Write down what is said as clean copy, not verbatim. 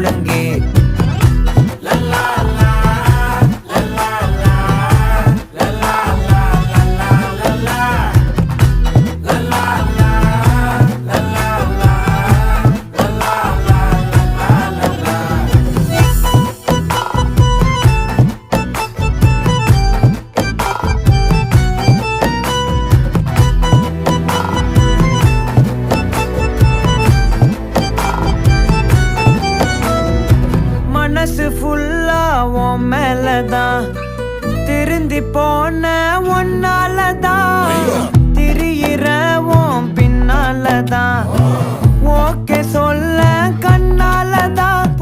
ஒழுங்கே. மனசு ஃபுல்லா உன் மேலதான், திருந்தி போன ஒன்னாலதான், திரியிற உன் பின்னாலதான், ஓகே சொல்ல கண்ணாலதான்,